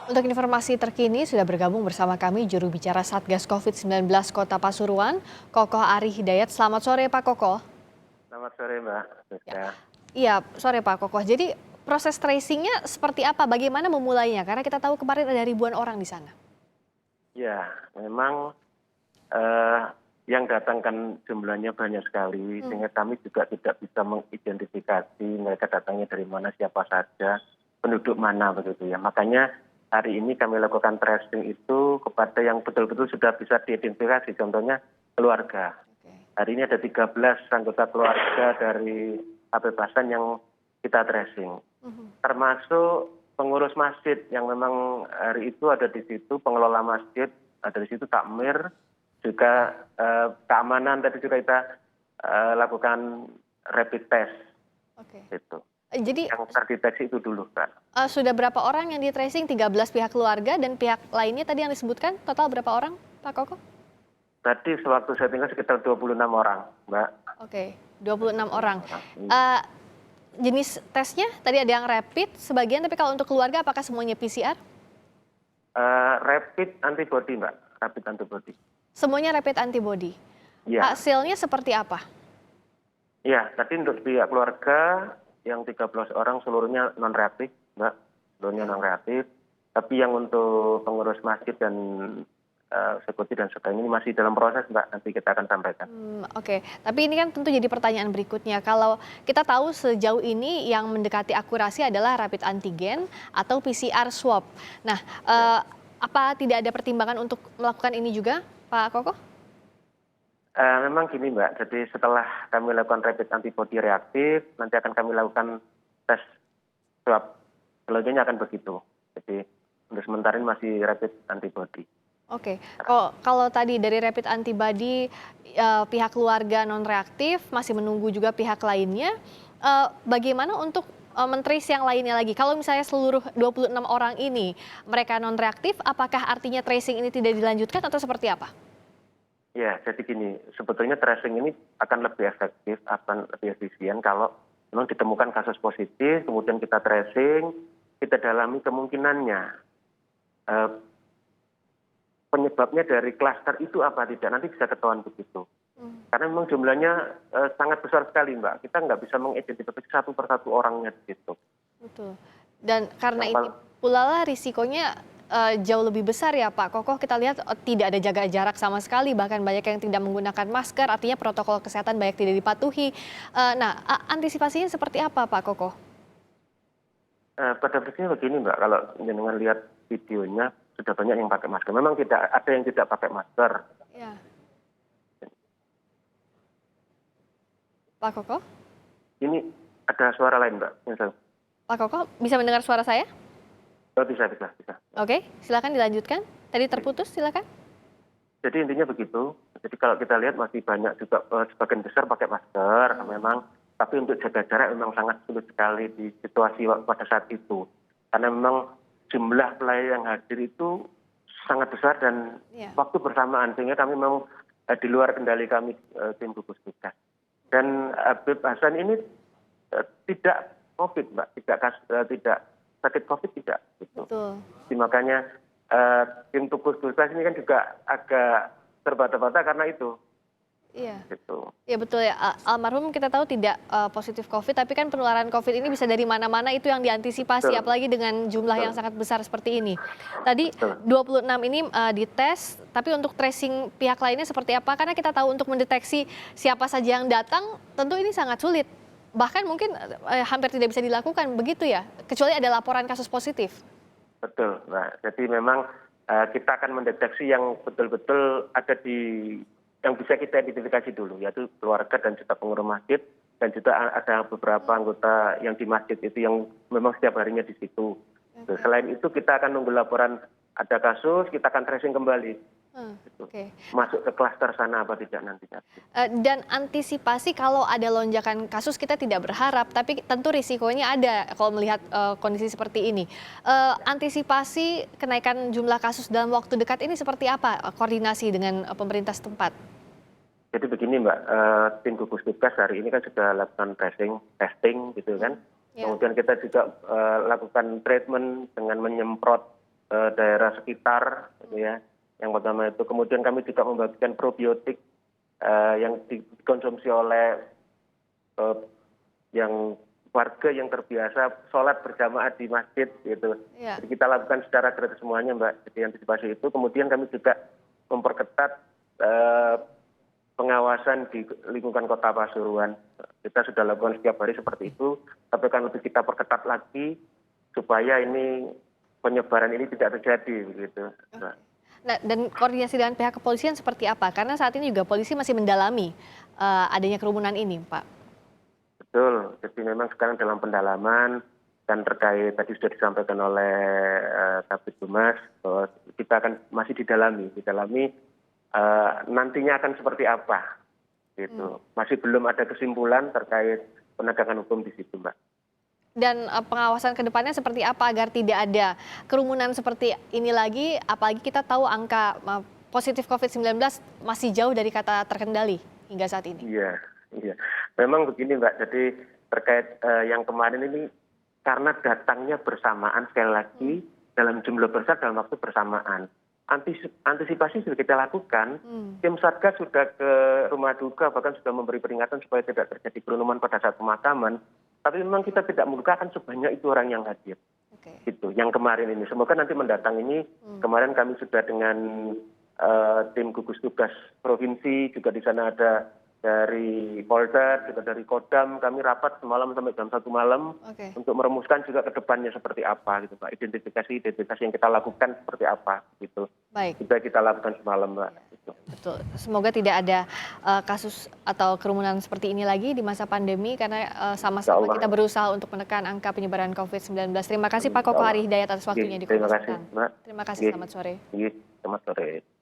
Untuk informasi terkini sudah bergabung bersama kami juru bicara Satgas COVID-19 Kota Pasuruan, Kokoh Ari Hidayat. Selamat sore Pak Kokoh. Selamat sore Mbak Ya. Rizka. Iya, sore Pak Kokoh. Jadi proses tracingnya seperti apa? Bagaimana memulainya? Karena kita tahu kemarin ada ribuan orang di sana. Ya, memang eh, yang datang kan jumlahnya banyak sekali, sehingga kami juga tidak bisa mengidentifikasi mereka datangnya dari mana, siapa saja, penduduk mana begitu ya. Makanya hari ini kami lakukan tracing itu kepada yang betul-betul sudah bisa diidentifikasi, contohnya keluarga. Oke. Hari ini ada 13 anggota keluarga dari Abebasan yang kita tracing. Termasuk pengurus masjid yang memang hari itu ada di situ, pengelola masjid ada di situ, takmir, juga keamanan tadi juga kita lakukan rapid test Oke. itu. Jadi Yang terdeteksi itu dulu kan. sudah berapa orang yang di tracing? 13 pihak keluarga dan pihak lainnya tadi yang disebutkan total berapa orang Pak Kokoh? Tadi sewaktu saya tinggal sekitar 26 orang, Mbak. Oke, 26 orang. Iya. Eh, Jenis tesnya tadi ada yang rapid sebagian, tapi kalau untuk keluarga apakah semuanya PCR? Rapid antibody, Mbak. Rapid antibody. Semuanya rapid antibody. Iya. Hasilnya seperti apa? Iya, tadi untuk pihak keluarga yang 13 orang seluruhnya non-reaktif, Mbak. Seluruhnya non-reaktif. Tapi yang untuk pengurus masjid dan security dan sebagainya ini masih dalam proses, Mbak. Nanti kita akan sampaikan. Oke, tapi ini kan tentu jadi pertanyaan berikutnya. Kalau kita tahu sejauh ini yang mendekati akurasi adalah rapid antigen atau PCR swab. Nah, apa tidak ada pertimbangan untuk melakukan ini juga, Pak Kokoh? Memang gini, Mbak. Jadi setelah kami lakukan rapid antibody reaktif, nanti akan kami lakukan tes swab. Selanjutnya akan begitu. Jadi untuk sementara ini masih rapid antibody. Oke, kalau tadi dari rapid antibody pihak keluarga non reaktif masih menunggu juga pihak lainnya, bagaimana untuk men-trace yang lainnya lagi? Kalau misalnya seluruh 26 orang ini mereka non reaktif, apakah artinya tracing ini tidak dilanjutkan atau seperti apa? Ya, jadi gini, sebetulnya tracing ini akan lebih efektif, akan lebih efisien kalau memang ditemukan kasus positif, kemudian kita tracing, kita dalami kemungkinannya. Penyebabnya dari klaster itu apa tidak, nanti bisa ketahuan begitu. Karena memang jumlahnya sangat besar sekali, Mbak. Kita nggak bisa mengidentifikasi satu persatu orangnya gitu. Betul. Dan karena Yang ini pula lah risikonya jauh lebih besar ya Pak Kokoh, kita lihat tidak ada jaga jarak sama sekali, bahkan banyak yang tidak menggunakan masker, artinya protokol kesehatan banyak tidak dipatuhi. Nah, antisipasinya seperti apa Pak Kokoh? pada prinsipnya begini, Mbak, kalau dengan lihat videonya sudah banyak yang pakai masker. Memang tidak ada yang tidak pakai masker. Ya. Pak Kokoh? Ini ada suara lain, Mbak. Misal. Pak Kokoh bisa mendengar suara saya? Oh, bisa. Oke, silakan dilanjutkan. Tadi terputus, silakan. Jadi intinya begitu. Jadi kalau kita lihat masih banyak juga sebagian besar pakai masker, memang. Tapi untuk jaga jarak memang sangat sulit sekali di situasi pada saat itu. Karena memang jumlah pelayan yang hadir itu sangat besar dan waktu bersamaan. Sehingga kami memang di luar kendali kami, tim gugus tugas. Dan Habib Hasan ini tidak COVID, Mbak. Tidak sakit COVID, tidak. Gitu. Betul. Jadi makanya tim gugus tugas ini kan juga agak terbata-bata karena itu. Iya. Gitu. Ya betul ya, almarhum kita tahu tidak positif COVID, tapi kan penularan COVID ini bisa dari mana-mana, itu yang diantisipasi, Betul. apalagi dengan jumlah yang sangat besar seperti ini. Tadi Betul. 26 ini dites, tapi untuk tracing pihak lainnya seperti apa? Karena kita tahu untuk mendeteksi siapa saja yang datang, tentu ini sangat sulit. Bahkan mungkin hampir tidak bisa dilakukan, begitu ya? Kecuali ada laporan kasus positif. Betul, Mbak. Jadi memang kita akan mendeteksi yang betul-betul ada yang bisa kita identifikasi dulu, yaitu keluarga dan juga pengurus masjid, dan juga ada beberapa anggota yang di masjid itu yang memang setiap harinya di situ. Selain itu kita akan nunggu laporan ada kasus, kita akan tracing kembali. Oke. Masuk ke klaster sana apa tidak nanti. Dan antisipasi kalau ada lonjakan kasus, kita tidak berharap, tapi tentu risikonya ada kalau melihat kondisi seperti ini. Antisipasi kenaikan jumlah kasus dalam waktu dekat ini seperti apa koordinasi dengan pemerintah setempat? Jadi begini, Mbak, tim gugus tugas hari ini kan sudah lakukan testing gitu kan. Kemudian kita juga lakukan treatment dengan menyemprot daerah sekitar, gitu ya. Yang pertama itu. Kemudian kami juga membagikan probiotik yang dikonsumsi oleh yang warga yang terbiasa sholat berjamaah di masjid gitu. Iya. Jadi kita lakukan secara gratis semuanya, Mbak. Jadi antisipasi itu. Kemudian kami juga memperketat pengawasan di lingkungan Kota Pasuruan. Kita sudah lakukan setiap hari seperti itu, tapi kan lebih kita perketat lagi supaya ini penyebaran ini tidak terjadi begitu. Mbak. Nah, dan koordinasi dengan pihak kepolisian seperti apa? Karena saat ini juga polisi masih mendalami adanya kerumunan ini, Pak. Betul, jadi memang sekarang dalam pendalaman dan terkait tadi sudah disampaikan oleh Kabid Humas bahwa kita akan masih didalami nantinya akan seperti apa gitu. Masih belum ada kesimpulan terkait penegakan hukum di situ, Mbak. Dan pengawasan ke depannya seperti apa agar tidak ada kerumunan seperti ini lagi, apalagi kita tahu angka positif COVID-19 masih jauh dari kata terkendali hingga saat ini. Iya, iya. Memang begini, Mbak. Jadi terkait yang kemarin ini karena datangnya bersamaan sekali lagi dalam jumlah besar dalam waktu bersamaan. Antisipasi sudah kita lakukan. Tim Satgas sudah ke rumah duka bahkan sudah memberi peringatan supaya tidak terjadi kerumunan pada saat pemakaman. Tapi memang kita tidak membukakan sebanyak itu orang yang hadir. Gitu. Yang kemarin ini. Semoga nanti mendatang ini kemarin kami sudah dengan tim gugus tugas provinsi, juga di sana ada dari Polda, juga dari Kodam, kami rapat semalam sampai jam 1 malam untuk merumuskan juga ke depannya seperti apa gitu, Pak. Identifikasi yang kita lakukan seperti apa gitu. Baik. Juga kita lakukan semalam, Mbak. Gitu. Betul. Semoga tidak ada kasus atau kerumunan seperti ini lagi di masa pandemi karena sama-sama kita berusaha untuk menekan angka penyebaran COVID-19. Terima kasih Pak Koko Ari Hidayat atas waktunya di Kompas Petang. Terima kasih, Mbak. Terima kasih, selamat sore. Selamat sore.